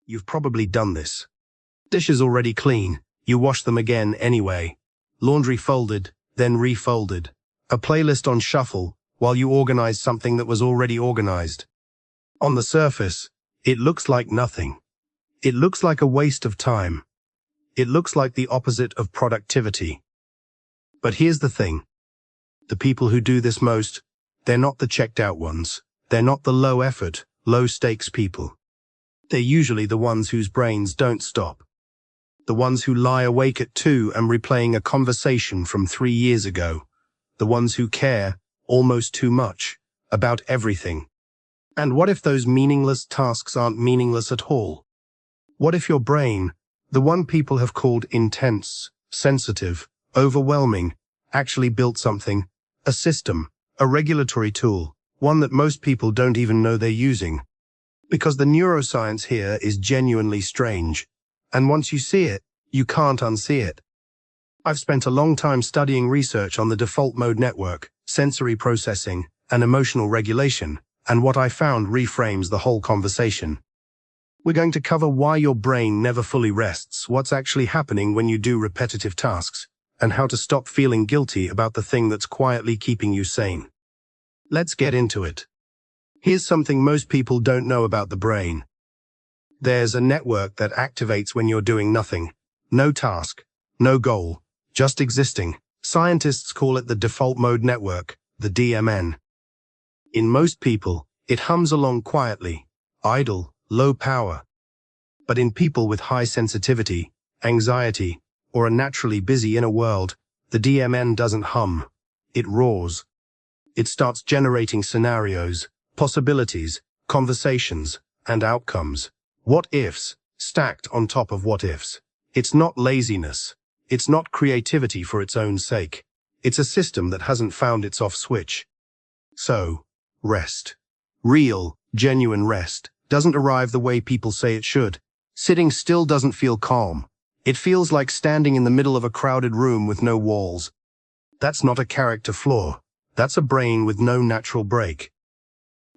You've probably done this. Dishes already clean, you wash them again anyway. Laundry folded, then refolded. A playlist on shuffle, while you organize something that was already organized. On the surface, it looks like nothing. It looks like a waste of time. It looks like the opposite of productivity. But here's the thing. The people who do this most, they're not the checked out ones. They're not the low effort, low stakes people. They're usually the ones whose brains don't stop. The ones who lie awake at 2 and replaying a conversation from 3 years ago. The ones who care, almost too much, about everything. And what if those meaningless tasks aren't meaningless at all? What if your brain, the one people have called intense, sensitive, overwhelming, actually built something, a system, a regulatory tool, one that most people don't even know they're using? Because the neuroscience here is genuinely strange. And once you see it, you can't unsee it. I've spent a long time studying research on the default mode network, sensory processing, and emotional regulation, and what I found reframes the whole conversation. We're going to cover why your brain never fully rests, what's actually happening when you do repetitive tasks, and how to stop feeling guilty about the thing that's quietly keeping you sane. Let's get into it. Here's something most people don't know about the brain. There's a network that activates when you're doing nothing. No task, no goal, just existing. Scientists call it the default mode network, the DMN. In most people, it hums along quietly, idle, low power. But in people with high sensitivity, anxiety, or a naturally busy inner world, the DMN doesn't hum. It roars. It starts generating scenarios, possibilities, conversations, and outcomes. What ifs, stacked on top of what ifs. It's not laziness. It's not creativity for its own sake. It's a system that hasn't found its off switch. So, rest. Real, genuine rest doesn't arrive the way people say it should. Sitting still doesn't feel calm. It feels like standing in the middle of a crowded room with no walls. That's not a character flaw. That's a brain with no natural break.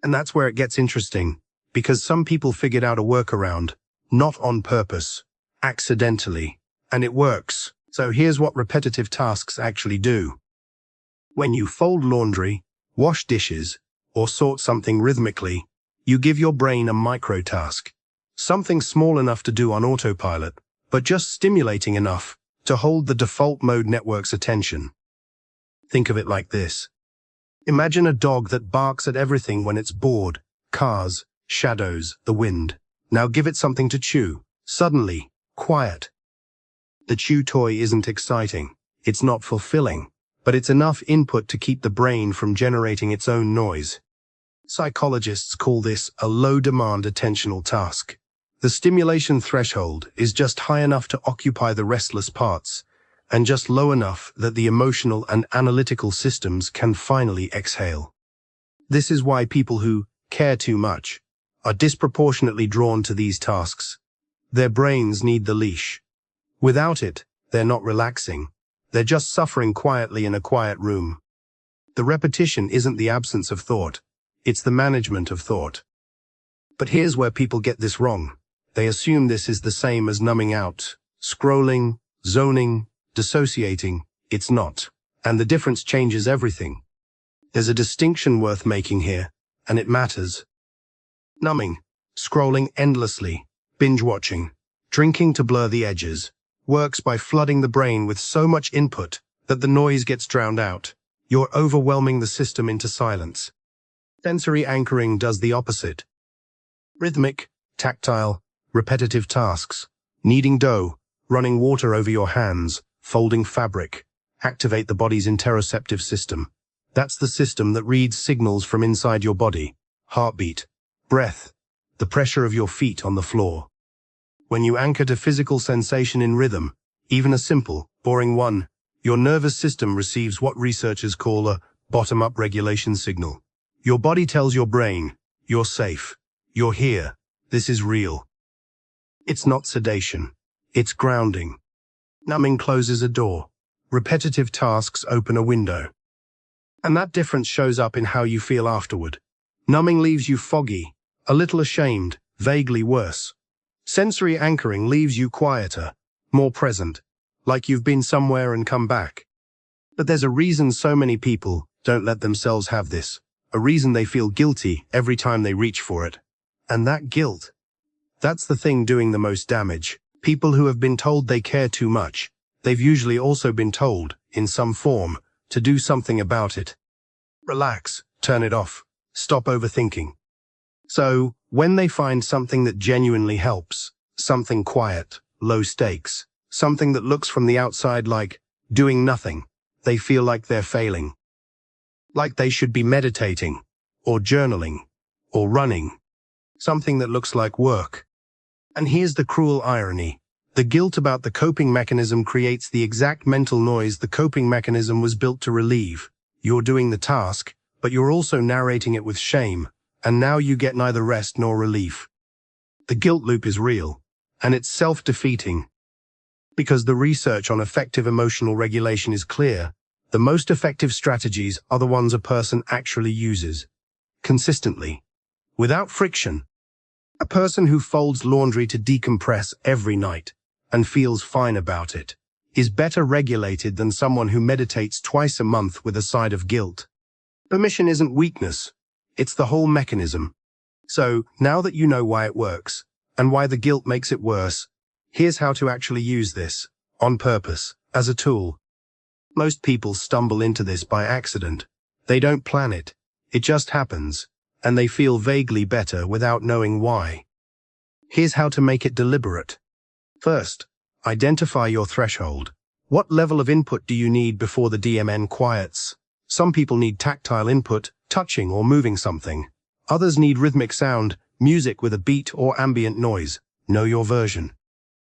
And that's where it gets interesting, because some people figured out a workaround, not on purpose, accidentally, and it works. So here's what repetitive tasks actually do. When you fold laundry, wash dishes, or sort something rhythmically, you give your brain a micro-task. Something small enough to do on autopilot, but just stimulating enough to hold the default mode network's attention. Think of it like this. Imagine a dog that barks at everything when it's bored. Cars, shadows, the wind. Now give it something to chew. Suddenly, quiet. The chew toy isn't exciting. It's not fulfilling. But it's enough input to keep the brain from generating its own noise. Psychologists call this a low-demand attentional task. The stimulation threshold is just high enough to occupy the restless parts, and just low enough that the emotional and analytical systems can finally exhale. This is why people who care too much are disproportionately drawn to these tasks. Their brains need the leash. Without it, they're not relaxing. They're just suffering quietly in a quiet room. The repetition isn't the absence of thought. It's the management of thought. But here's where people get this wrong. They assume this is the same as numbing out, scrolling, zoning, dissociating. It's not. And the difference changes everything. There's a distinction worth making here, and it matters. Numbing, scrolling endlessly, binge-watching, drinking to blur the edges, works by flooding the brain with so much input that the noise gets drowned out. You're overwhelming the system into silence. Sensory anchoring does the opposite. Rhythmic, tactile, repetitive tasks, kneading dough, running water over your hands, folding fabric, activate the body's interoceptive system. That's the system that reads signals from inside your body, heartbeat, breath, the pressure of your feet on the floor. When you anchor to physical sensation in rhythm, even a simple, boring one, your nervous system receives what researchers call a bottom-up regulation signal. Your body tells your brain, you're safe, you're here, this is real. It's not sedation, it's grounding. Numbing closes a door. Repetitive tasks open a window. And that difference shows up in how you feel afterward. Numbing leaves you foggy, a little ashamed, vaguely worse. Sensory anchoring leaves you quieter, more present, like you've been somewhere and come back. But there's a reason so many people don't let themselves have this, a reason they feel guilty every time they reach for it. And that guilt, that's the thing doing the most damage. People who have been told they care too much, they've usually also been told, in some form, to do something about it. Relax, turn it off, stop overthinking. So, when they find something that genuinely helps, something quiet, low stakes, something that looks from the outside like doing nothing, they feel like they're failing. Like they should be meditating, or journaling, or running. Something that looks like work. And here's the cruel irony. The guilt about the coping mechanism creates the exact mental noise the coping mechanism was built to relieve. You're doing the task, but you're also narrating it with shame, and now you get neither rest nor relief. The guilt loop is real, and it's self-defeating. Because the research on effective emotional regulation is clear, the most effective strategies are the ones a person actually uses. Consistently. Without friction. A person who folds laundry to decompress every night and feels fine about it is better regulated than someone who meditates twice a month with a side of guilt. Permission isn't weakness, it's the whole mechanism. So, now that you know why it works, and why the guilt makes it worse, here's how to actually use this, on purpose, as a tool. Most people stumble into this by accident. They don't plan it, it just happens, and they feel vaguely better without knowing why. Here's how to make it deliberate. First, identify your threshold. What level of input do you need before the DMN quiets? Some people need tactile input, touching or moving something. Others need rhythmic sound, music with a beat or ambient noise. Know your version.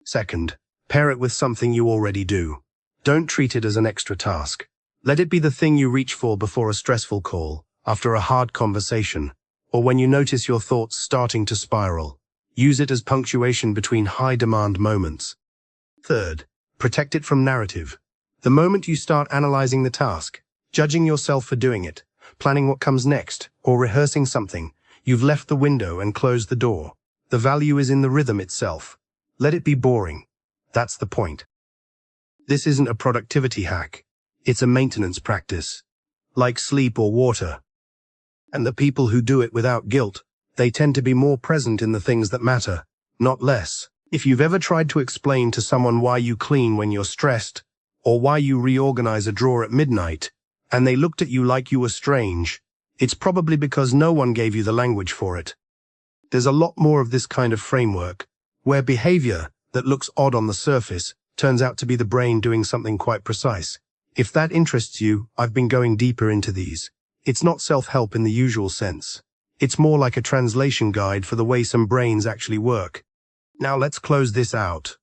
Second, pair it with something you already do. Don't treat it as an extra task. Let it be the thing you reach for before a stressful call, after a hard conversation, or when you notice your thoughts starting to spiral. Use it as punctuation between high-demand moments. Third, protect it from narrative. The moment you start analyzing the task, judging yourself for doing it, planning what comes next, or rehearsing something, you've left the window and closed the door. The value is in the rhythm itself. Let it be boring. That's the point. This isn't a productivity hack. It's a maintenance practice. Like sleep or water. And the people who do it without guilt, they tend to be more present in the things that matter, not less. If you've ever tried to explain to someone why you clean when you're stressed, or why you reorganize a drawer at midnight, and they looked at you like you were strange, it's probably because no one gave you the language for it. There's a lot more of this kind of framework, where behavior that looks odd on the surface turns out to be the brain doing something quite precise. If that interests you, I've been going deeper into these. It's not self-help in the usual sense. It's more like a translation guide for the way some brains actually work. Now let's close this out.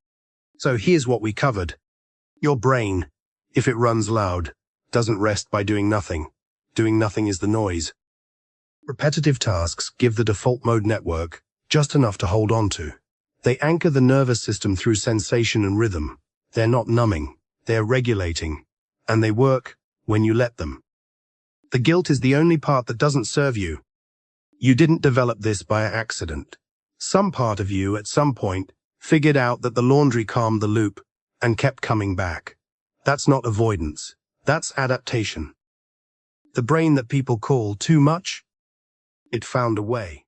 So here's what we covered. Your brain, if it runs loud, doesn't rest by doing nothing. Doing nothing is the noise. Repetitive tasks give the default mode network just enough to hold on to. They anchor the nervous system through sensation and rhythm. They're not numbing, they're regulating. And they work when you let them. The guilt is the only part that doesn't serve you. You didn't develop this by accident. Some part of you at some point figured out that the laundry calmed the loop and kept coming back. That's not avoidance. That's adaptation. The brain that people call too much, it found a way.